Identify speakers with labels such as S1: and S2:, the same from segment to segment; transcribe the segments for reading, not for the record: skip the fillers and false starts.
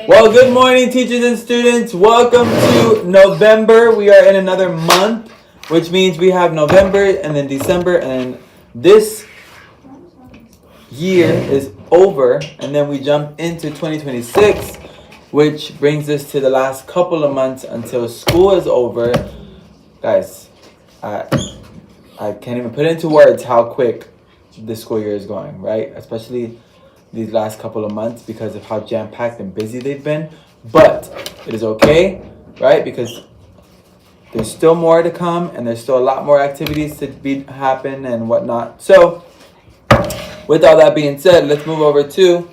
S1: Well, good morning, teachers and students. Welcome to November. We are in another month, which means we have November and then December, and then this year is over, and then we jump into 2026, which brings us to the last couple of months until school is over. Guys, I can't even put into words how quick the school year is going, right? Especially these last couple of months because of how jam-packed and busy they've been. But it is okay, right? Because there's still more to come, and there's still a lot more activities to happen and whatnot. So, with all that being said, let's move over to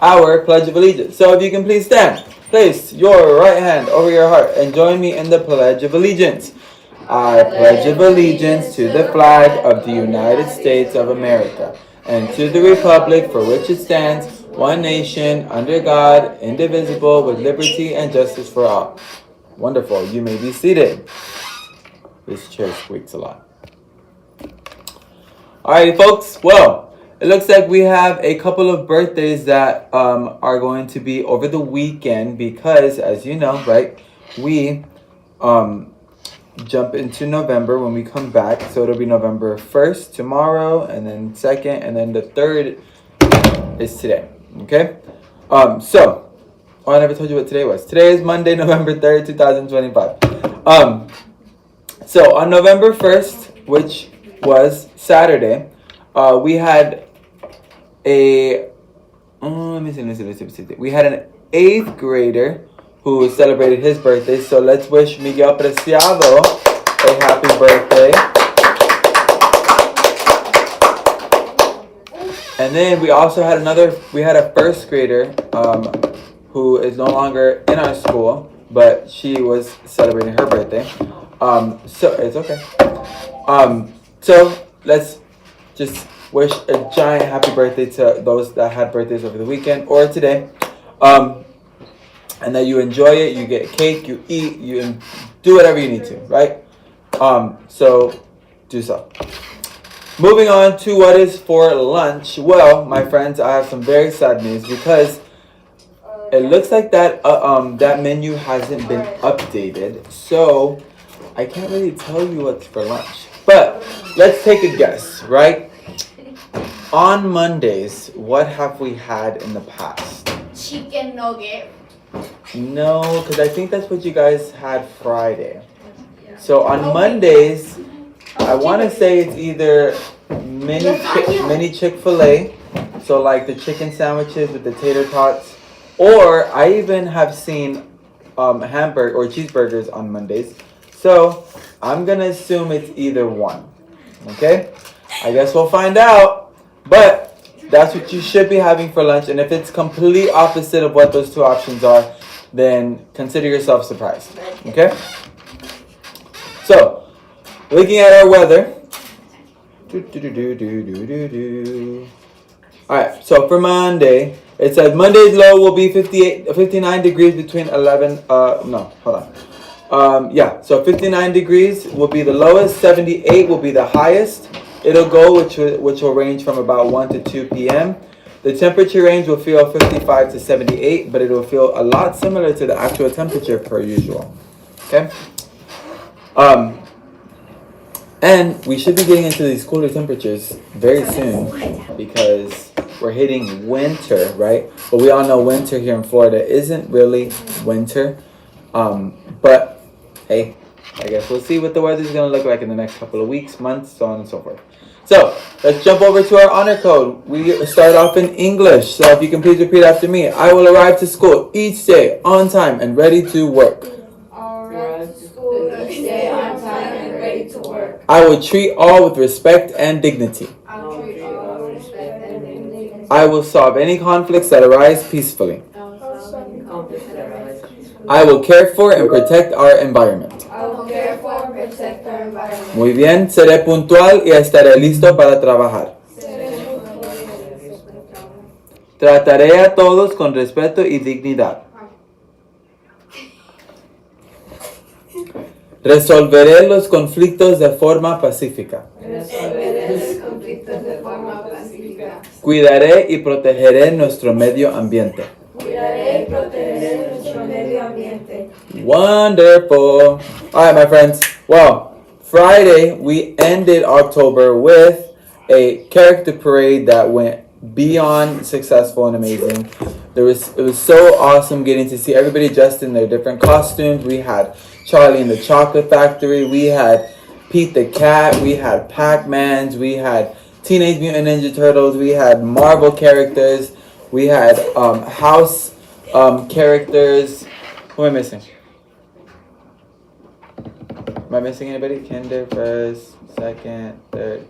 S1: our Pledge of Allegiance. So if you can please stand, place your right hand over your heart and join me in the Pledge of Allegiance. I pledge allegiance to the flag of the United States of America and to the republic for which it stands, one nation, under God, indivisible, with liberty and justice for all. Wonderful. You may be seated. This chair squeaks a lot. Alrighty, folks. Well, it looks like we have a couple of birthdays that are going to be over the weekend because, as you know, right, we jump into November when we come back. So it'll be November 1st tomorrow, and then 2nd, and then the 3rd is today. Okay? I never told you what today was. Today is Monday, November 3rd, 2025. So on November 1st, which was Saturday, we had we had an 8th grader who celebrated his birthday. So let's wish Miguel Preciado a happy birthday. And then we also had a 1st grader who is no longer in our school, but she was celebrating her birthday. So it's okay. So let's just wish a giant happy birthday to those that had birthdays over the weekend or today. And that you enjoy it, you get cake, you eat, you do whatever you need to, right? So do so. Moving on to what is for lunch. Well, my friends, I have some very sad news because it looks like that menu hasn't been updated. So I can't really tell you what's for lunch. But let's take a guess, right? On Mondays, what have we had in the past?
S2: Chicken nugget.
S1: No, because I think that's what you guys had Friday. So on Mondays, I want to say it's either mini Chick-fil-A, so like the chicken sandwiches with the tater tots, or I even have seen hamburger or cheeseburgers on Mondays. So I'm gonna assume it's either one. Okay, I guess we'll find out. But that's what you should be having for lunch, and if it's complete opposite of what those two options are, then consider yourself surprised. Okay? So, looking at our weather. Alright, so for Monday, it says Monday's low will be 59 degrees between 59 degrees will be the lowest, 78 will be the highest. It'll go, which will range from about 1 to 2 p.m. The temperature range will feel 55 to 78, but it will feel a lot similar to the actual temperature per usual. Okay? And we should be getting into these cooler temperatures very soon because we're hitting winter, right? But we all know winter here in Florida isn't really winter. But hey, I guess we'll see what the weather's going to look like in the next couple of weeks, months, so on and so forth. So, let's jump over to our honor code. We start off in English. So, if you can please repeat after me. I will arrive to school each day on time and ready to work.
S2: Arrive to school each day on time and ready to work.
S1: I will treat all with respect and dignity. I will solve any conflicts that arise peacefully. I will care for and protect our environment. Muy bien, seré puntual y estaré listo para trabajar. Trataré a todos con respeto y dignidad. Resolveré los conflictos de forma pacífica. Cuidaré y protegeré nuestro medio ambiente.
S2: Cuidaré y protegeré
S1: Wonderful. All right, my friends. Well, Friday we ended October with a character parade that went beyond successful and amazing. It was so awesome getting to see everybody dressed in their different costumes. We had Charlie in the Chocolate Factory. We had Pete the Cat. We had Pac-Mans. We had Teenage Mutant Ninja Turtles. We had Marvel characters. We had house characters. Who am I missing? Am I missing anybody? Kinder, first, second, third,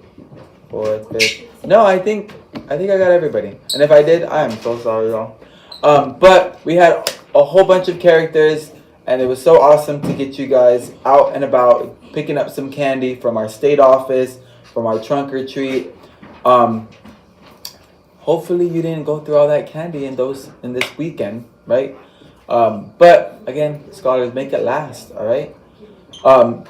S1: fourth, fifth. No, I think I got everybody. And if I did, I am so sorry, y'all. But we had a whole bunch of characters, and it was so awesome to get you guys out and about, picking up some candy from our state office, from our trunk or treat. Hopefully you didn't go through all that candy in this weekend, right? But again, scholars, make it last, all right? And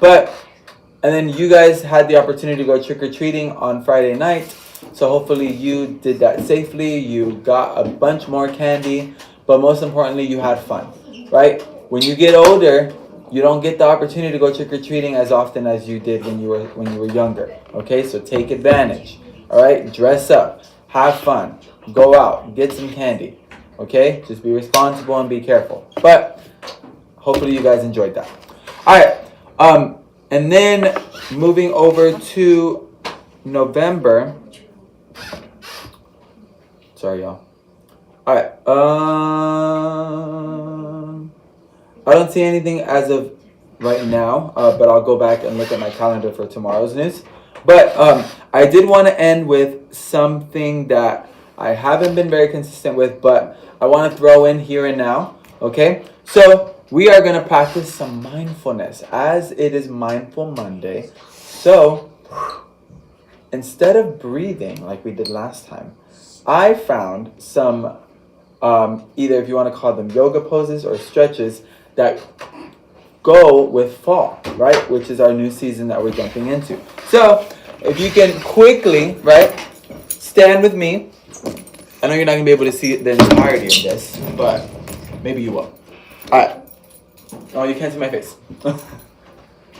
S1: then you guys had the opportunity to go trick-or-treating on Friday night. So hopefully you did that safely. You got a bunch more candy, but most importantly, you had fun, right? When you get older, you don't get the opportunity to go trick-or-treating as often as you did when you were younger. Okay, so take advantage. All right, dress up, have fun, go out, get some candy. Okay, just be responsible and be careful. But hopefully you guys enjoyed that. All right. And then moving over to November. Sorry, y'all. All right. I don't see anything as of right now, but I'll go back and look at my calendar for tomorrow's news. But I did want to end with something that I haven't been very consistent with, but I want to throw in here and now. Okay? So we are going to practice some mindfulness as it is Mindful Monday. So instead of breathing like we did last time, I found some, either if you want to call them yoga poses or stretches that go with fall, right? Which is our new season that we're jumping into. So if you can quickly, right, stand with me. I know you're not going to be able to see the entirety of this, but maybe you will. All right. Oh, you can't see my face.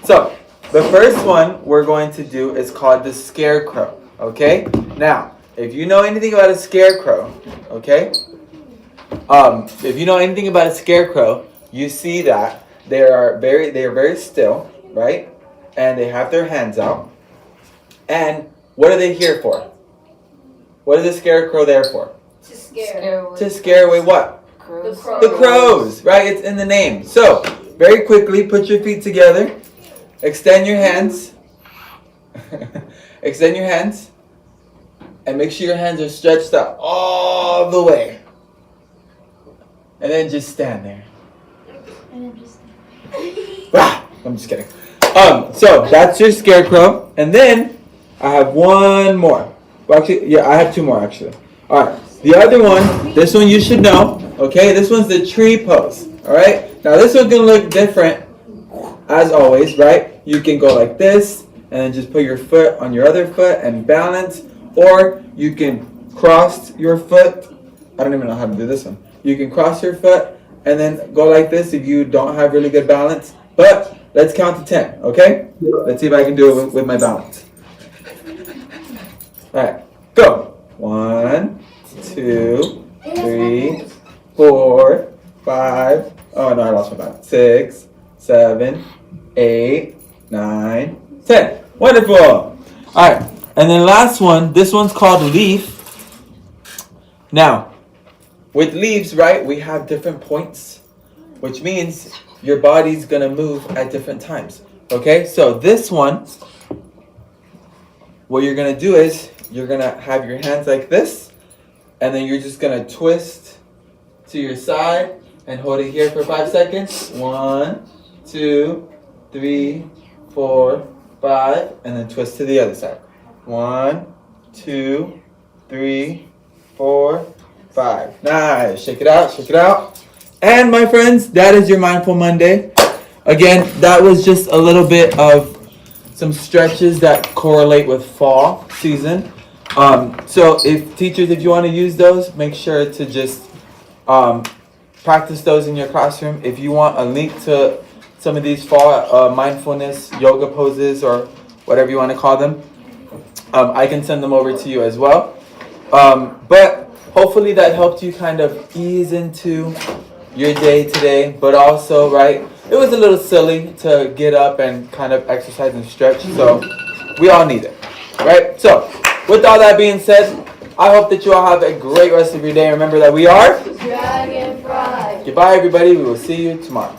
S1: So, the first one we're going to do is called the scarecrow, okay? Now, if you know anything about a scarecrow, okay? If you know anything about a scarecrow, you see that they are very still, right? And they have their hands out. And what are they here for? What is the scarecrow there for? To scare away what?
S2: Crows.
S1: The crows, right? It's in the name. So, very quickly, put your feet together. Extend your hands. Extend your hands. And make sure your hands are stretched out all the way. And then just stand there. I'm just kidding. So, that's your scarecrow. And then, I have one more. Well, actually, yeah, I have two more, actually. Alright. The other one, this one you should know. Okay, this one's the tree pose. Alright, now this one can look different as always, right? You can go like this and then just put your foot on your other foot and balance, or you can cross your foot. I don't even know how to do this one. You can cross your foot and then go like this if you don't have really good balance. But let's count to 10, okay? Let's see if I can do it with my balance. Alright, go. 1, 2, 3, 4, 5. Oh no, I lost my balance. 6, 7, 8, 9, 10. Wonderful. All right, and then last one. This one's called leaf. Now, with leaves, right? We have different points, which means your body's gonna move at different times. Okay, so this one, what you're gonna do is you're gonna have your hands like this, and then you're just gonna twist to your side and hold it here for 5 seconds. 1, 2, 3, 4, 5, and then twist to the other side. 1, 2, 3, 4, 5. Nice. Shake it out, shake it out. And my friends, that is your Mindful Monday. Again, that was just a little bit of some stretches that correlate with fall season. So if you want to use those, make sure to just practice those in your classroom. If you want a link to some of these fall mindfulness yoga poses or whatever you want to call them, I can send them over to you as well. But hopefully that helped you kind of ease into your day today. But also, right, it was a little silly to get up and kind of exercise and stretch. So we all need it, right? So with all that being said, I hope that you all have a great rest of your day. Remember that we are
S2: Dragonfly.
S1: Goodbye, everybody. We will see you tomorrow.